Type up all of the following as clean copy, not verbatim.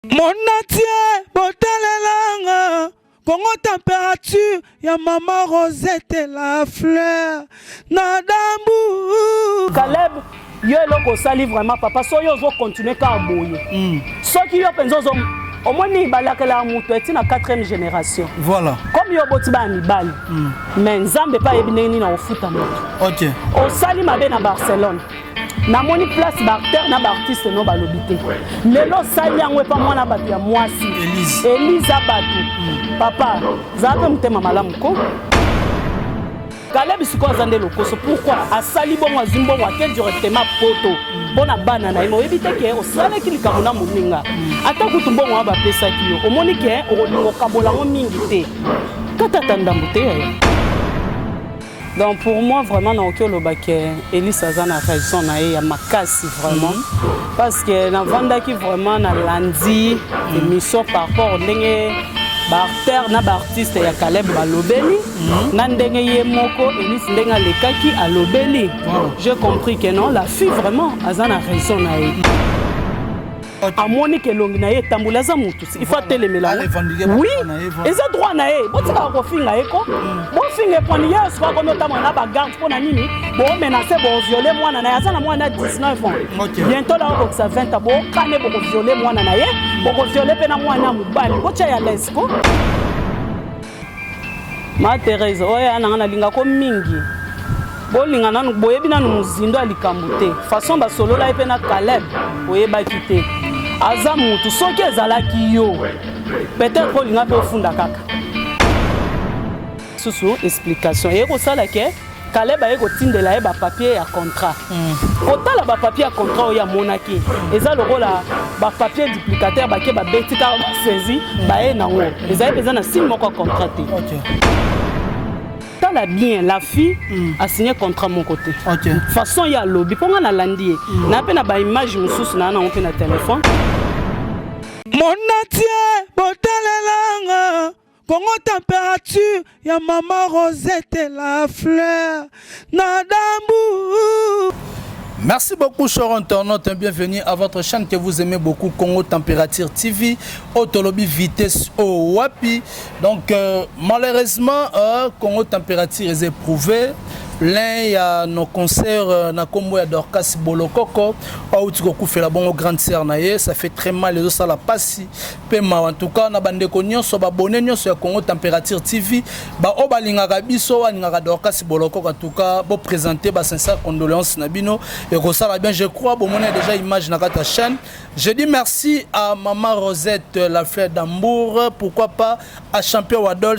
Mon atier, botalelanga, Congo température, ya maman Rosette la fleur, Nadambu. Caleb, yo eloko sali vraiment papa, so yo zo continuer ka boye. So ki yo penzo zo, au moins ni balaka la mutu eti na 4e génération. Voilà. Comme yo botiba ni bali. Mais nzambe pa yebineni na ofuta moto. OK. O sali mabe na Barcelone. Na moni place barter na artiste no balobité. Lelo sali yango pa mwana batu ya mwasi. Elise Abatu. Papa, zabe mutema malamu ko. Caleb siko azande lokoso pourquoi asali bongo azimbo wake directement poto bona bana na imo ebite ke osala kilika na moninga ata kutumbongo aba pesa kiyo omoni ke olingo kabola ngo mingi te kata tandambu te. Donc pour moi vraiment na okolo baké Elise azana raison na ya makasi vraiment parce que na vanda ki vraiment na landi émission par rapport ndenge barter na artiste ya Caleb balobeli na ndenge ye moko Elise ndenga lekaki alobeli. J'ai compris que non, la fille vraiment azana raison na ye. Amoni ke longi na ye tambula za mutu il faut telemela. Oui, eza droit na ye botika ko finga eko bo finga poni ye so ko nota mwana ba garde pona nini bo menacer bo violer mwana na yazana mwana 19 ans. Bientôt là on ça 20 ans bo kane bo violer mwana na ye bo violer pena mwana mubali ko cha ya lesko. Ma Thérèse oya ana linga ko mingi bolinga nanu boyebi nanu muzindo alikambute façon ba solo la epena Caleb oyeba kité aza mutu soki ezalaki yo peut-être bolinga pe ofunda kaka susu explication et ko sala ke Caleb aye ko tindela ye ba papier ya contrat otala ba papier ya contrat oya monaki eza lokola ba papier duplicateur ba ke ba betika ba saisi ba ye nango eza peza na signe moko contrat te. Tala bien, la fille a signé contrat mon côté. OK. Façon ya lobby pour nga na landi. Na pe na ba image mususu na na on pe na téléphone. Mon atier, botalelanga, Congo température, ya maman Rosette la fleur, Nadambu. Merci beaucoup, chers internautes. Bienvenue à votre chaîne que vous aimez beaucoup, Congo Température TV, Autolobby Vitesse au Wapi. Donc, malheureusement, Congo Température est éprouvé. L'un, il y a nos concerts, na Kombo ya Dorcas Bolokoko, où tu fait la bonne grande sœur naie, ça fait très mal les autres ça la passe. Pema en tout cas, na bande konyo so ba bonne sur Congo Température TV, ba obalinga biso aninga Dorcas Bolokoko en tout cas, bo présenter ba sincère condoléances nabino et que ça va bien, je crois bon on a déjà image na ta chaîne. Je dis merci à maman Rosette la fleur d'Ambour, pourquoi pas à champion Wadol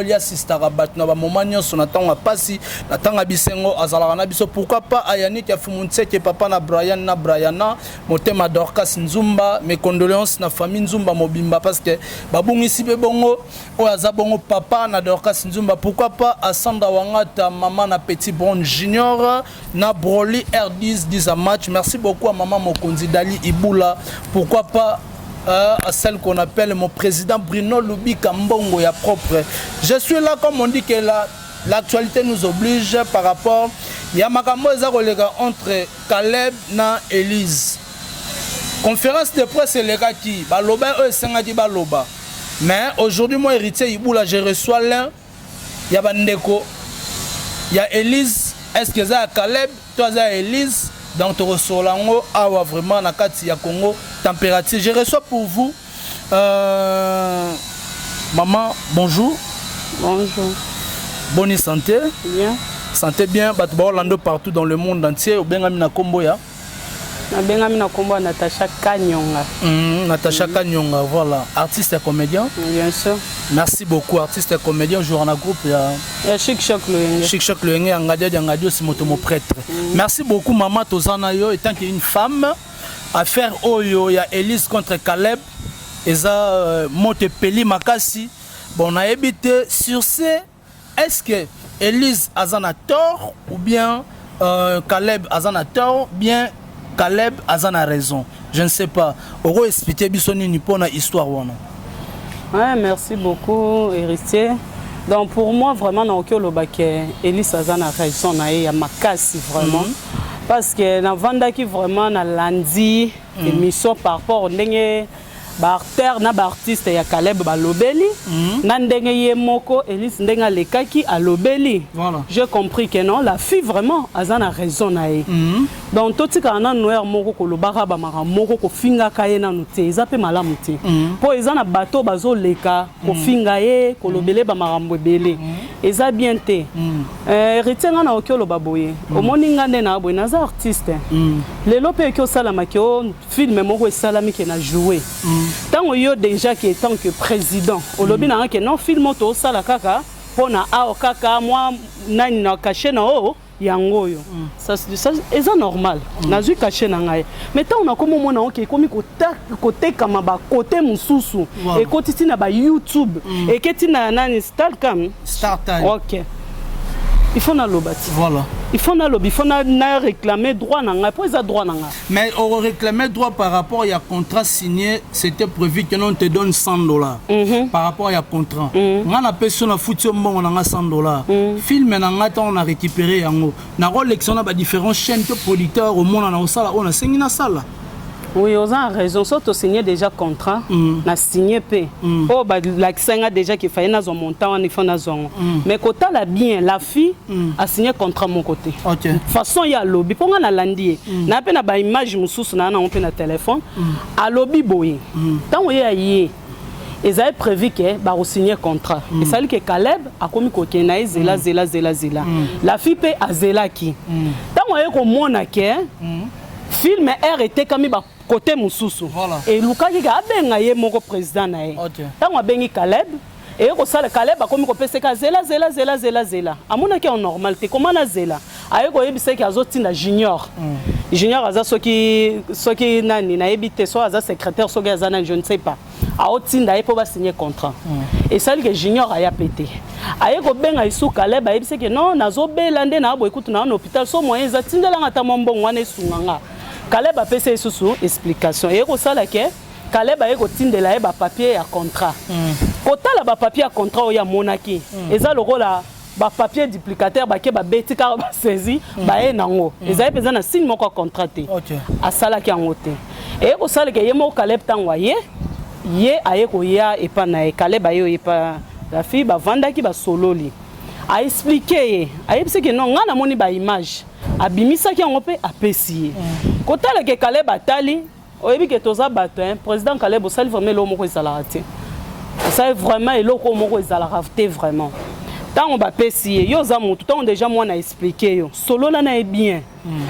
ya sister Rabat na ba moment nyonso na tango passi na Bisengo azalaka biso pourquoi pas Ayani qui a fumunse que papa na Brian na Briana motema Dorcas Nzumba mes condoléances na famille Nzumba mobimba parce que babungisi be bongo o azabongo papa na Dorcas Nzumba pourquoi pas à Sandra Wangata maman na Petit Bon Junior na Broly R10 10 à match. Merci beaucoup à maman Mokonzi Dali Ibula pourquoi pas à celle qu'on appelle mon président Bruno Lubika Mbongo ya propre. Je suis là comme on dit que l'actualité nous oblige par rapport à makambo entre Caleb et Elise. Conférence de presse les gars qui baloba sengati baloba. Mais aujourd'hui moi héritier Ibula je reçois l'un il y a bandeko il y a Elise est-ce que ça Caleb toi ça Elise donc tu reçois lango awa vraiment na kati ya Congo température je reçois pour vous maman bonjour. Bonjour. Bonne santé. Bien. Santé bien. Batouba partout dans le monde entier. Ou bien amina kombo ya. Amina kombo Natacha Kanyonga. Natacha Kanyonga, voilà. Artiste et comédien. Bien sûr. Merci beaucoup. Artiste et comédien. Joueur en groupe. Chic Choc Loenge. Chic Choc Loenge. Angadio Simotomo prêtre. Merci beaucoup maman Tozana yo. Étant qu'une femme, affaire Oyo, il y a Elise contre Caleb. Et ça, Mote Peli Makasi. Bon, on a évité sur ces. Est-ce que Elise a tort ou bien Caleb a tort ou bien Caleb a raison? Je ne sais pas. On va expliquer une histoire. Ouais, merci beaucoup, héritier. Donc pour moi, vraiment, Elise a raison. Il y a ma casse vraiment. Parce que dans Vanda qui vraiment a lundi, émission par rapport au baartère na baartiste ya Caleb balobeli na ndenge ye moko Elise ndenga lekaki alobeli. Voilà. J'ai compris que non, la fille vraiment azana raison na ye. Donc tout tika na noir moko ko lobara ba mara moko ko finga kaye na nuté ezape malamu te. Po ezana bateau bazo leka ko finga ye ko lobele ba mara mbebele. Eza bien te. Retenga na okyo lobaboye. Omoni ngande na boye naza artiste. Lelo pe okyo sala makyo film moko esalami ke na jouer. Tant yo déjà qui est tant que président, au lobby na que non film auto sala kaka pona a kaka moi nani na caché na o yango yo. Ça c'est normal. Na zu caché na ngai. Mais tant on a comme mona OK comme côté kama ba côté mususu et côté tina ba YouTube et que tina nani start time. OK. Il faut na lobati. Voilà. Il faut na lobby, il faut na réclamer droit nanga, pour ça droit nanga. Mais on réclamait droit par rapport à contrat signé, c'était prévu que l'on te donne $100 par rapport à contrat. On a personne à foutu on a $100. Film nanga on a récupéré yango. Na collection na ba différentes chaînes de producteurs au monde on a signé na sala. Oui, on a raison. Soit tu signé déjà contrat, na signé p. Oh bah la a déjà qu'il fallait na son montant, on y fait na son. Mais quand la bien, la fille a signé contrat mon côté. OK. Façon il y a lobby. Pour on a lundi, na peine ba image mususu na on peut na téléphone. A lobby boy. Tant on y a ils avaient prévu que ba signer contrat. Et ça dit que Caleb a commis côté na zela. La fille paie à zela qui. Tant on y a comme mona que film R était comme ba côté mususu. Et Luka qui a benga ye moko président na ye. Tant on bengi Caleb et ko sala Caleb a comme ko pese ka zela. Amona ki en normal te comment na zela. Aye ko yebise ki azotinda junior. Junior aza soki nani na yebite so aza secrétaire so ga zana je ne sais pas. A otinda ye po ba signer contrat. Et ça dit que junior aya pété. Aye ko benga isu Caleb a yebise ki non nazo belande na bo écoute na hôpital so moyen za tindela ngata mombongo wana esunganga. Caleb a fait sous explication. Et au ça que Caleb a écouté de la papier à contrat. Quand la ba papier à contrat au ya monaki. Et ça le rôle ba papier duplicateur ba ke ba beti car ba saisi ba e nango. Et ça besoin na signe moko contraté. À ça là qui en côté. Et au ça que yemo Caleb tanwaye ye aye ko ya et pas na Caleb ayo et pas la fille ba vanda ki ba sololi. A expliquer a expliquer que non ngana moni ba image. Abimisa ki on peut apprécier. Quand elle que Caleb atali, oyebi que toza bato président Caleb osali vraiment lo moko ezalate. Ça vraiment elo ko moko ezalate vraiment. Tant on va apprécier yo za mutu tant déjà moi na expliquer yo. Solo là na bien.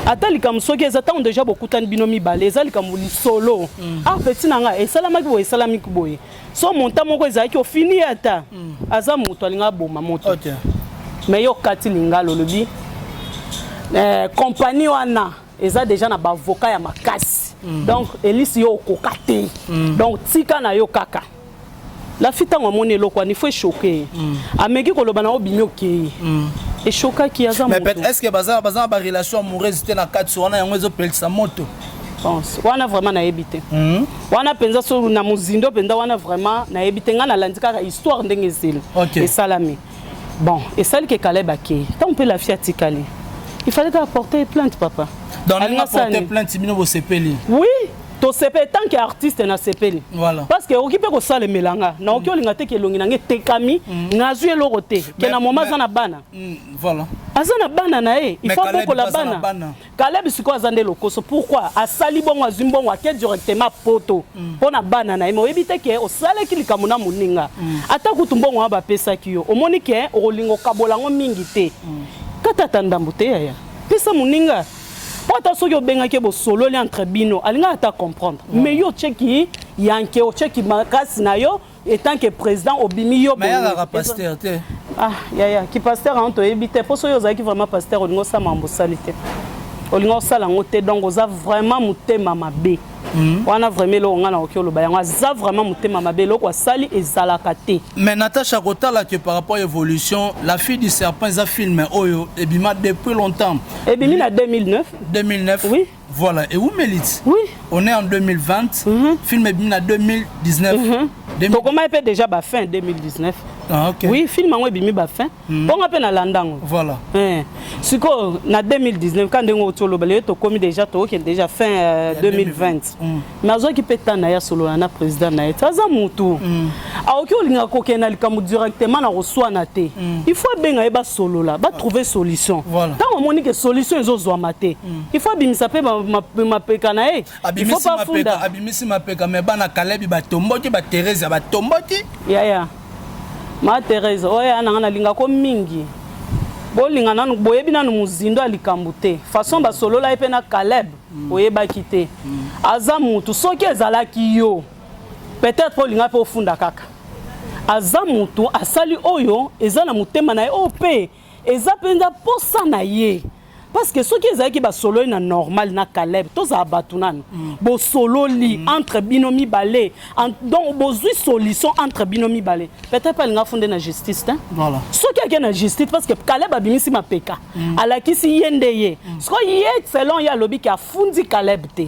Atali comme soki ezata on déjà beaucoup tan binomi balé ezali comme solo. Ah petit nanga et salama ki boye salami ki boye. So monta moko ezaki o fini ata. Aza mutu alinga boma moto. OK. Mais yo kati linga lolobi. Compagnie wana eza déjà na ba avocat ya makasi. Donc Elise yo kokate. Donc tika na yo kaka. La fille tango moni lokwa ni faut choquer. Ameki ko lobana obinyo ke. Et choquer ki aza moto. Mais est-ce que baza ba relation amoureuse te na kati wana yango ezo pelisa moto? Pense. Wana vraiment na ebité. Wana penza so na muzindo penza wana vraiment na ebité nga na landika histoire ndenge zile. Et salami. Bon, et celle que Caleb a qui. Tant on peut la fier tikali. Il fallait apporter plainte, papa. Donc, on a porté plainte, vous CPL. Oui, to CPL tant qu'artiste na CPL. Voilà. Parce que okipe ko sale melanga, na okyo lingate ke longi nange tekami, ngazue lorote, ke na moma za na bana. Voilà. Azana bana na e, il faut beaucoup la bana. Caleb siko azande lokoso. Pourquoi? Asali bongo azumbongo ake directement poto. Pona bana na e, mo ebite ke o sale ki likamuna muninga. Ata kutumbongo ba pesa kiyo. Omoni ke o lingo kabolango mingi te. Kata tandambute ya. Pesa muninga. Pota so yo benga ke bo solo li entre bino, alinga ata comprendre. Mais yo cheki yanke o cheki makasi na yo et tant que président obimi yo. Mais ya pasteur te. Ah ya ki pasteur anto ebite poso yo za ki vraiment pasteur olingo sa mambo salite. Olingo sala ngote donc oza vraiment mutema mabe. Wana vraiment lo ngana okyo ba yango za vraiment mutema mabe lo kwa sali ezalaka te. Mais Natacha Kotala que par rapport à l'évolution, la fille du serpent a filmé Oyo et bima depuis longtemps. Et bima en 2009. 2009. Oui. Voilà. Et où Mélite? Oui. On est en 2020. Film est bima en 2019. Donc comment peut déjà ba fin 2019? Ah, ok. Oui, film en ebimi ba fin. Bon appel na landango. Voilà. Siko na 2019 quand ndengo tolo balé to komi déjà to qui déjà fin 2020. Mais azo ki peta na ya solo na président na eta za mutu. A oki olinga ko kena likamu directement na reçoit na te. Il faut benga eba solo là, ba trouver solution. Voilà. Tant on moni que solution ezo zo maté. Il faut bimisa pe ma peka na e. Il faut pas funda. Abimisi ma peka mais bana Kalebi ba tomboti ba Thérèse ba tomboti. Ya. Ma Thérèse oya na linga ko mingi. Bolinga nanu boyebi nanu muzindo alikambu te façon basolola epe na Caleb oyebaki te aza mutu soki ezalaki yo peut-être bolinga pe ofunda kaka aza mutu asali oyo eza na mutema na ye ope eza penza posa na ye parce que soki ezalaki basolo na normal na Caleb toza abatu nanu bo solo li entre binomi balé donc bozui solution entre binomi balé peut-être pas linga fondé na justice hein voilà soki ake na justice parce que Caleb abimisi mapeka alakisi yende ye so ye selon ya lobi ki afundi Caleb te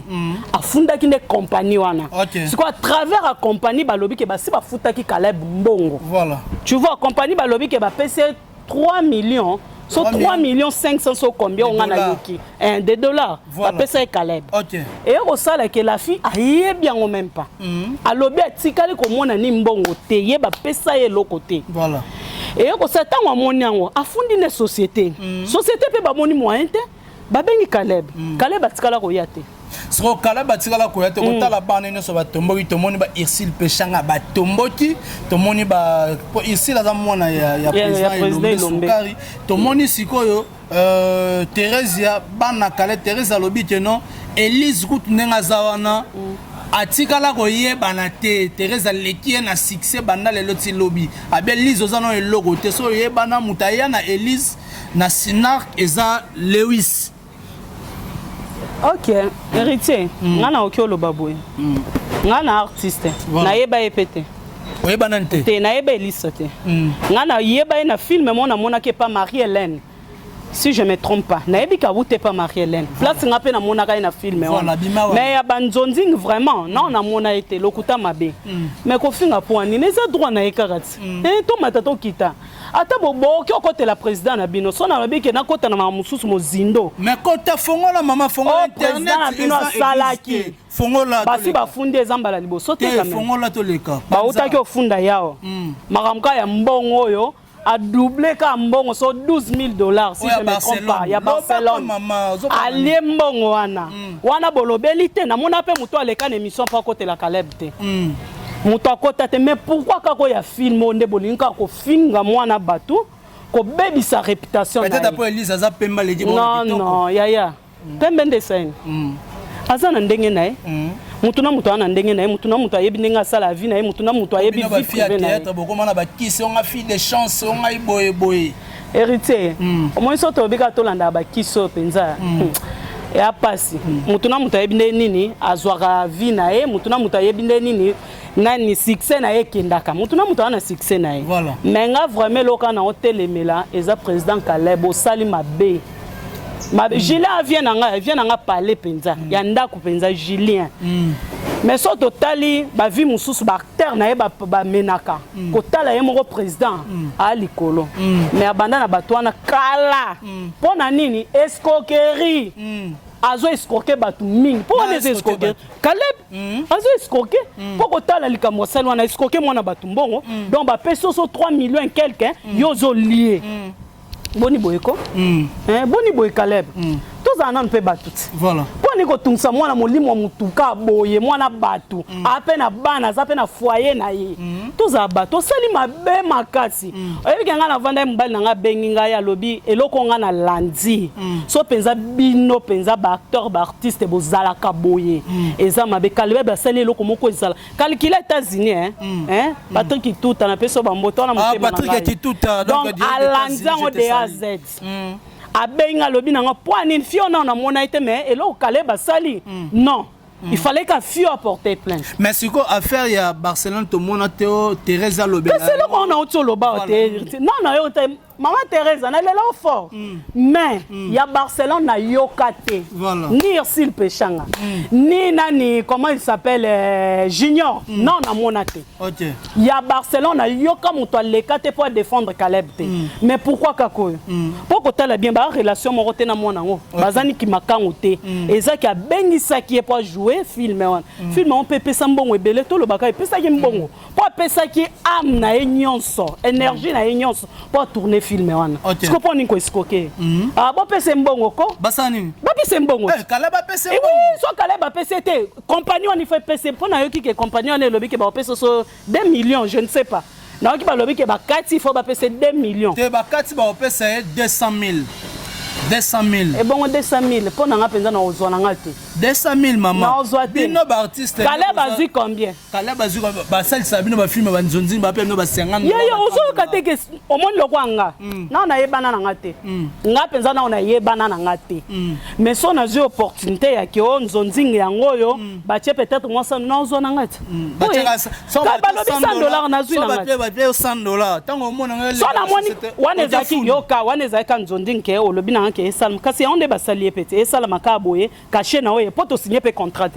afunda ki ne compagnie wana so à travers la compagnie ba lobi ke ba si ba futa ki Caleb mbongo voilà tu vois compagnie ba lobi ke ba pc 3 millions. So 3 millions 500 so combien on a yoki des dollars voilà. Pas ça Caleb. OK. Et au sala que la fille aye bien au même pas. A lobi atikali ko mona ni mbongo te ye ba pesa ye lo côté. Voilà. Et au sata wa moni yango afundi ne société. Société pe ba moni moyen te ba bengi Caleb. Caleb atikala ko yate. Soko Caleb atikala ko yate ko tala bana ne so ba tomboki to moni ba Irsil Pechanga ba tomboki to moni ba Irsil aza mona ya président Sukari to moni sikoyo Thérèse bana Caleb Thérèse lobi ke non Elise Route nenga zawana atikala ko yebana te Thérèse leki na succès banda lelo ti lobby abe Elise ozano eloko te so yebana mutaya na Elise na Sinark eza Lewis. OK, héritier. Ngana okyo baboué. Ngana artiste. Na yeba epete. Oyeba nante. Te na yeba Elise te. Ngana yeba na film mona ke pas Marie-Hélène. Si je me trompe pas. Na yebi ka wuté pas Marie-Hélène. Place nga pe na mona ka na film mais ya banzonzing vraiment non na mona été lokuta mabe. Mais ko finga po ni neza droit na ekarati. To matato kita. Ata bobo ki okote la président na bino so na lobi ke na kota na mususu mozindo mais kota fongola mama fongola internet na bino salaki fongola basi bafundi ezambala liboso te quand même fongola to leka ba utaki ofunda yao makamka ya mbongo oyo a doublé ka mbongo so $12,000 si je me trompe pas ya Barcelone ali mbongo wana bolobeli te na mona pe muto aleka na émission pa kote la Caleb te muto akota te mais pourquoi kako ya film onde bolinga ko finga mwana batu ko bebi sa réputation peut-être après Elise aza pemba le dit non ya pembe ndesene aza na ndenge nae mutu na mutu ana ndenge nae mutu na mutu ayebi ndenge sala vie nae mutu na mutu ayebi vie privée nae théâtre boko na ba kisi on a fille de chance on a boye héritier au moins so to bika to landa ba kiso penza ya pasi mutu na mutu ayebi nini azwaka vie nae mutu na mutu ayebi nini nani succès na ekendaka mutu na mutu ana succès na e mais nga vraiment loka na hotelemela eza président Caleb osali mabe Julien vient nanga parler penza ya ndako penza Julien mais so totali ba vie mususu ba acteur na e ba menaka ko tala ye moko président a likolo mais abanda na batwana kala pona nini escroquerie azo escroquer batu mingi pour les escroquer Caleb azo escroquer pour kotala likambo sali wana escroquer mwana batu mbongo donc ba peso so 3 millions quelqu'un yozo lié boni boyeko boni boy Caleb toza nan pe batuti voilà poni ko tungsa mwana molimo mutuka boye mwana batu ape na bana zape na foyer na ye toza bato sali mabe makasi oyebi nga na vanda mbali nga bengi nga ya lobi eloko nga na landi so penza bino penza ba acteur ba artiste bozala ka boye eza mabe Caleb ba sali eloko moko ezala calculer États-Unis Patrick Kituta na peso bamboto na motema na Patrick Kituta donc alandi ngo de A Z abenga lobi nanga poani fiona na mona ite mais elo Caleb basali non il fallait qu'à fio apporter plainte mais c'est quoi affaire ya Barcelone to mona Théo Thérèse lobi c'est là qu'on a auto loba non yo Maman Thérèse, on a l'élan fort. Mais, il y a Barcelone, na Yokate. Voilà. Ni Ursil Péchanga. Ni Nani, comment il s'appelle, Junior. Non, na Monate. Ok. Il y a Barcelone, na Yoka Moutoua Lekate pour défendre Caleb. Mais pourquoi Kakoy? Pourquoi tu as bien la relation morote na Monango? Bazani qui m'a kangoté. Et ça qui a béni ça qui est pour jouer film. Film, on peut payer ça bon et belé tout le bagage. Et puis ça qui est bon. Pour payer ça qui est âme na ényonso, énergie na ényonso pour tourner film. Tu comprends ni quoi escoquer? Ah bon payer bon ko? Basani. Ba payer bon. Caleb a payé. Oui, soit Caleb a payé. Compagnon il fait payer. Pour na yo qui est compagnon le lobby qui va payer so 2 millions, je ne sais pas. Non qui va lobby qui va 4 il faut payer 2 millions. Te ba 4 va payer 200 000. 200 000. Et bon 200 000 pour na penza na ozona ngate. 200 000 maman. Bino ba artiste. Caleb a dit combien? Caleb a dit ba sel sabino ba film ba nzonzi ba pe no ba 50. Yo ozo kateke au monde le kwanga. Na na yebana na ngate. Nga penza na ona yebana na ngate. Mais so na zo opportunité ya ki o nzonzi yango yo ba tie peut-être moi ça na ozona ngate. Ba tiaka so ba $100 na zo na ngate. Ba pe $100. Tango mona ngale. So na moni wana zaki yoka wana zaki nzonzi nke o lobi na nke esal kasi on de ba salier pete esala makaboye caché na oye poto signer pe contrat.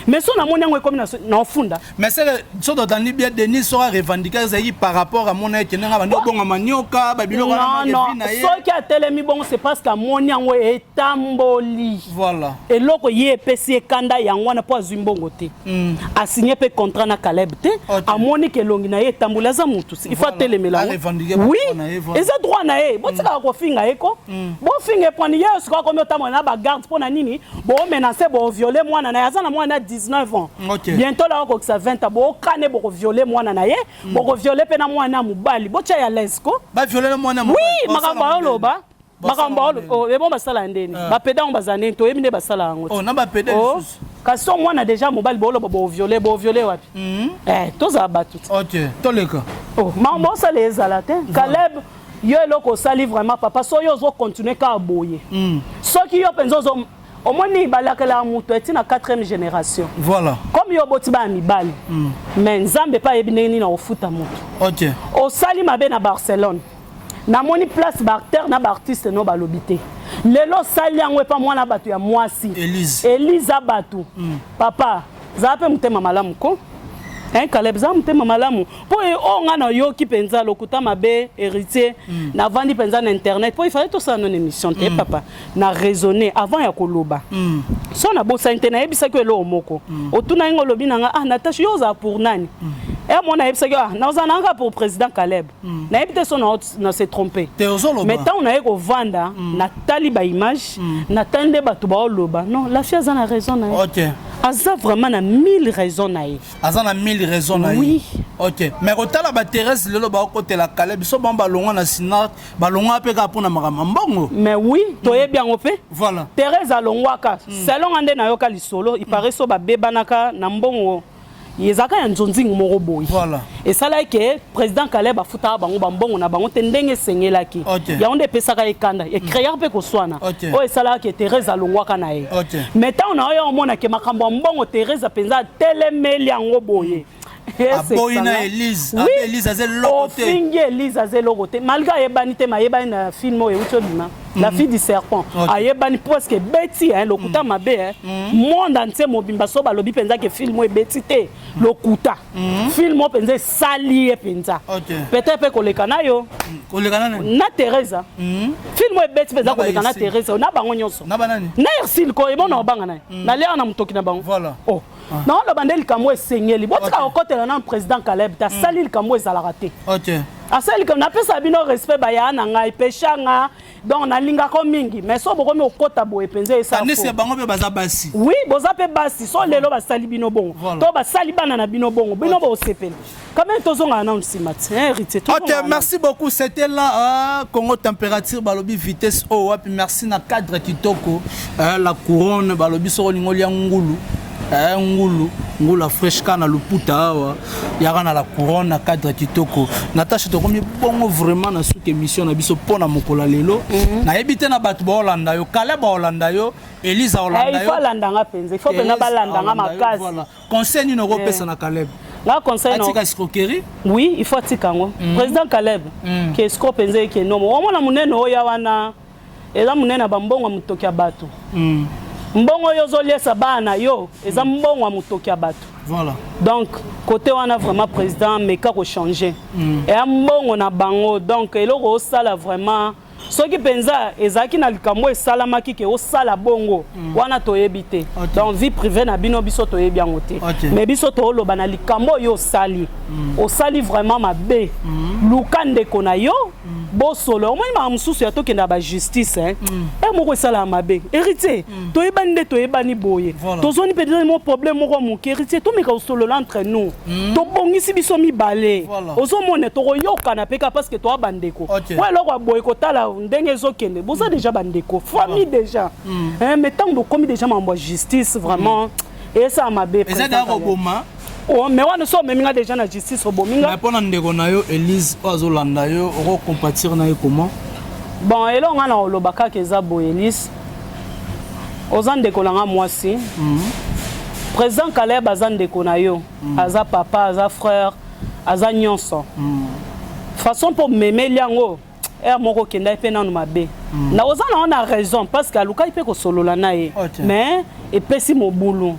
Mais so na moni yango comme na funda. Mais c'est so dans ni bien Denis sera revendiquer zayi par rapport à mon eke nga ba no bonga manioka ba biloko na non so ki a telemi bon c'est parce que moni yango etamboli. Voilà. Et loko ye pesi kanda yango na po zimbongo te. A signer pe contrat na Caleb te. A moni ke longi na ye tambula za mutu. Il faut telemela. Oui. Et ça droit na ye. Bo tika ko finga eko. Bo finga poni ye so ko mi otamo na ba garde pour na nini. Bo menacer bo violer moi na ya za na moi na 19 ans. Bientôt là ko ça 20 ans bo kane bo violer moi na ye. Bo violer pe na moi na mubali. Bo tia ya lesko. Ba violer moi na mubali. Oui, makamba loba. Makamba lo e bon basala ndeni. Ba peda on bazane to yebine basala ngo. Oh na ba peda lisusu. Kaso moi na déjà mobile bo lo bo violer wapi. To za batu. OK, to leka. Oh, maman ça les alate. Caleb yo eloko sali vraiment papa so yo zo continuer ka boyer. So ki yo penzo zo au moins ni balakela muto eti na 4e génération. Voilà. Comme yo boti ba mibali. Mais nzambe pa yebineni na ofuta muto. OK. O sali mabe na Barcelone. Na moni place barter na artiste no balobité. Lelo sali yango pa mwana batu ya mwasi. Elise Batu. Papa, zape mutema malamu ko? Caleb za mutema malamu. Po o nga na yo ki penza lokuta mabe héritier na vandi penza na internet. Po il fallait tout ça non émission te papa. Na raisonner avant ya koloba. So na bosa internet ebisa ko elo moko. Otuna ngo lobi nanga Natasha yo za pour nani? Et mon ebisa ko na ozana pour président Caleb. Na ebite so na se tromper. Mais tant on a ko vanda na taliba image na tande batu ba loba. Non, la fille a raison na. OK. Aza vraiment na 1000 raisons na ye. Aza na 1000 raisons na ye. Oui. OK. Mais otala ba Thérèse lelo ba côté la Caleb so bamba longa na sinat ba longa pe ka pona makama mbongo. Mais oui, toye bien opé. Voilà. Thérèse alongwaka. Selon ande na yoka lisolo, il paraît so ba bebanaka na mbongo. Yezaka ya nzonzi moko boy. Voilà. Et ça là que président Caleb a futa bango bambongo na bango tendenge sengelaki. Ya onde pesaka ekanda et créer pe ko swana. O ça là que Thérèse alongwaka na ye. Mais tant on a yo mona ke makambo mbongo Thérèse penza telemeli yango boye. Aboina Elise, Elise azel lokote. Fingi Elise azel lokote. Malgré ebanité ma ebani na film o euto bima. La fille du serpent. Ayebani presque beti hein lokuta mabe hein. Monde entier mobimba so ba lobi penza ke film o betité lokuta. Film o penza sali penza. Peut-être pe kolekana yo. Kolekana na Teresa. Film o beti penza kolekana Teresa na bango nyonso. Na banani. Na Ersil ko ebona obanga na. Na leo na mutoki na bango. Voilà. Oh. Non, le bandel kamwe sengeli. Botika okote na président Caleb, ta sali le kamwe ezala raté. OK. Asali comme na pesa bino respect ba ya na ngai peshanga. Donc na linga ko mingi, mais so bokomi okota boye penze esa. Anese bango pe baza basi. Oui, boza pe basi, so lelo ba sali bino bongo. To ba sali bana na bino bongo, bino bo sepeli. Quand même tozonga na simati, héritier. OK, merci beaucoup. C'était là Congo température balobi vitesse oh puis merci na cadre kitoko la couronne balobi so lingoli ya ngulu. Ngula fresh kana luputa awa yaka na la couronne na cadre kitoko Natasha to komi bongo vraiment na suke émission na biso pona mokola lelo na ebite na batu ba Holanda yo Caleb Holanda yo Elisa Holanda yo il faut landanga penze il faut que na balanda nga makazi voilà conseil ni no ko pesa na Caleb nga conseil non atika escroquerie oui il faut atika ngo président Caleb qui escroc penze qui non o mona munene oya wana eza munene bambongo mutoki ya bato mbongo yo zoliesa bana yo eza mbongo mutoki ya bato voilà donc côté wana vraiment président meka ko changer et mbongo na bango donc eloko osala vraiment soki penza ezaki na likambo esalamaki ke osala bongo wana toyebi te donc vie privée na bino biso toyebi yango te mais biso tooloba na likambo yo osali vraiment mabe luka ndeko na yo bosolo omoni ma mususu ya tokenda ba justice moko esala mabe héritier toyebani nde toyebani boye tozoni peut-être mo problème moko moke héritier tomeka osolola entre nous tobongisi biso mibale ozomona tokoyokana peka parce que toa bandeko po eloko ya boye kotala ndenge ezokende boza déjà bandeko famille déjà mais tant bokomi déjà mambo ya justice vraiment esa mabe mais wana so meminga déjà na justice obominga mais pona ndeko na yo Elise azolanda yo oko compatir na yo comment bon elonga na olobaka keza bo Elise ozandeko langa mwasi président Caleb azandeko na yo aza papa aza frère aza nyonso façon pour m'aimer liango moko kenda pe nanu mabe na ozana on a raison parce que aluka ipe ko solola na ye mais epesi mobulu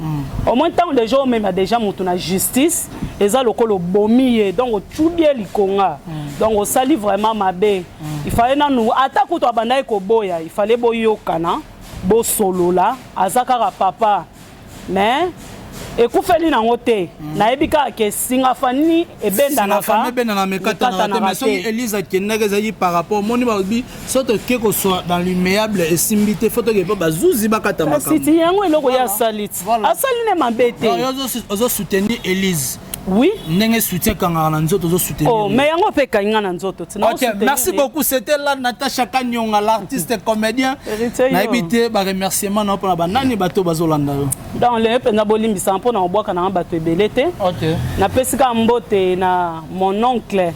au moins tant les gens même déjà mutu na justice eza lokolo bomiye donc tubie likonga donc on sali vraiment mabe il fallait nanu atako to abanda ko boya il fallait boyokana bo solola azaka papa mais ekufeli nango te nayebika ke singa fani ebenda na fa ebenda na mekata na te mais soki Elise kendaka ezali par rapport moni balobi soto ke ko soit dans l'imméable esimbité photo ke bazuzi bakata makambo siti yango eloko ya salit asali ne mabete ozo soutenir Elise oui ndenge soutien kanga na nzoto ozo soutenir oh mais yango pe kanga na nzoto OK merci beaucoup c'était là Natacha Kanyonga l'artiste comédien na ebité ba remerciement na pona banani bato bazolanda yo dans le pena bolimbisa mpona obwaka na bato ebelete OK na pesika mbote na mon oncle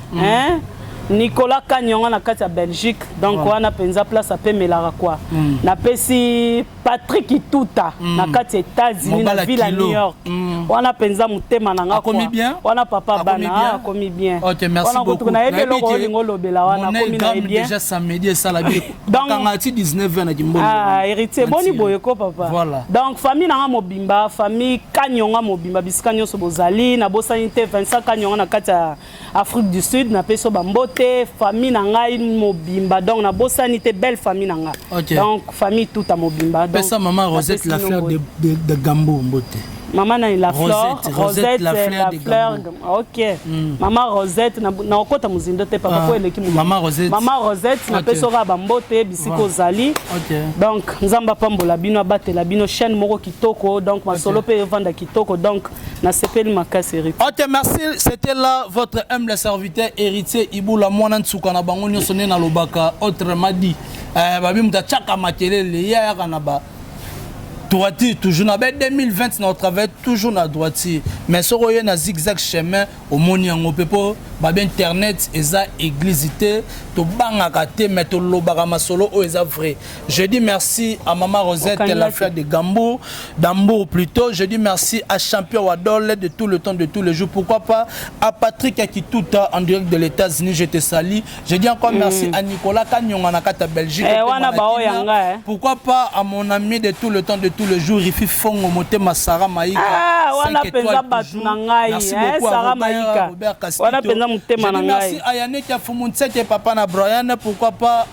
Nicolas Kanyonga na kati ya Belgique donc wana penza place apemelaka kwa na pesi Patrick Ituta na kati ya États-Unis na ville à New York wana penza mutema nanga kwa wana papa bana akomi bien OK merci beaucoup na yebe loko lingo lobela wana komi na bien déjà samedi et sala bien donc ngati 19 na kimbolo héritier boni boyeko papa donc famille nanga mobimba famille Kanyonga mobimba bisika nyonso bozali na bosani te 25 Kanyonga na kati ya Afrique du Sud na peso bambote famille nanga mobimba donc na bosani te belle famille nanga donc famille toute à mobimba donc ça maman Rosette la fleur de Gambo mbote maman na la fleur Rosette la fleur OK maman Rosette na okota muzindo te papa ko eleki maman Rosette na peso ka bambote bisiko zali donc nzamba pambola bino abatela bino chaîne moko kitoko donc masolo pe vanda kitoko donc na sepeli makasi héritier. OK merci c'était là votre humble serviteur héritier Ibula mwana ntsuka na bango nyonso ne na lobaka autrement dit babi muta chaka makelele ya kana ba droitier toujours na 2020 na travail toujours na droitier mais soko ye na zigzag chemin au moni yango pepo ba internet eza églisité to bangaka te mais to lobaka masolo o eza vrai. Je dis merci à maman Rosette la fleur de Gambo d'Ambour plutôt. Je dis merci à Champion Wadol de tout le temps de tous les jours, pourquoi pas à Patrick Akituta en direct de les États-Unis, je te salue. Je dis encore merci à Nicolas Kanyonga na kata Belgique. Pourquoi pas à mon ami de tout le temps de tous les jours Rifi Fongo Motema Sarah Maïka. Wana penza batu na ngai Sarah Maïka. Wana penza mutema na ngai. Merci à Yannick Afumuntsete papa na Brian, pourquoi pas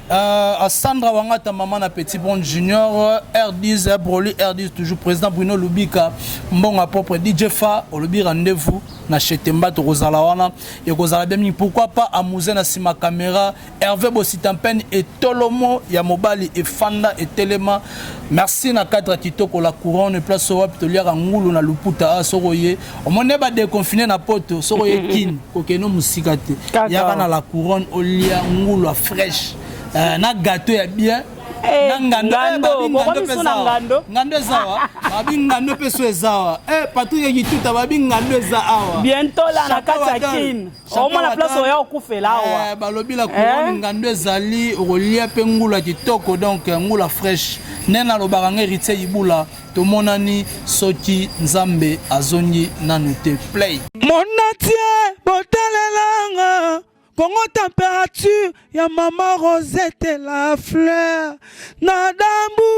à Sandra Wangata maman na Petit Bon Junior, R10 Broly R10 toujours président Bruno Lubika, mon propre DJ Fa, au lobby rendez-vous na Chetemba to Rosala wana et Rosala bien pourquoi pas à Mouzen na Sima caméra, Hervé Bossitampen et Tolomo ya Mobali et Fanda et Telema. Merci na cadre kitoko la couronne place au Ptoliera ngulu na Luputa soroye. On m'a pas déconfiné na poto soroye kin kokeno musikate. Ya na la couronne au lia ngulu fraîche. Na gâteau est bien ngando ezawa babi ngando peso ezawa Patrick Kituta babi ngando ezawa bientôt là na kati ya kin au moins la place oya okufela awa balobi la couronne ngando ezali okolia pe ngula kitoko donc ngula fraîche nena lobaka héritier ibula tomonani soki nzambe azongi nanu te play monatie botalelanga Congo température ya mama Rosette la fleur na dambu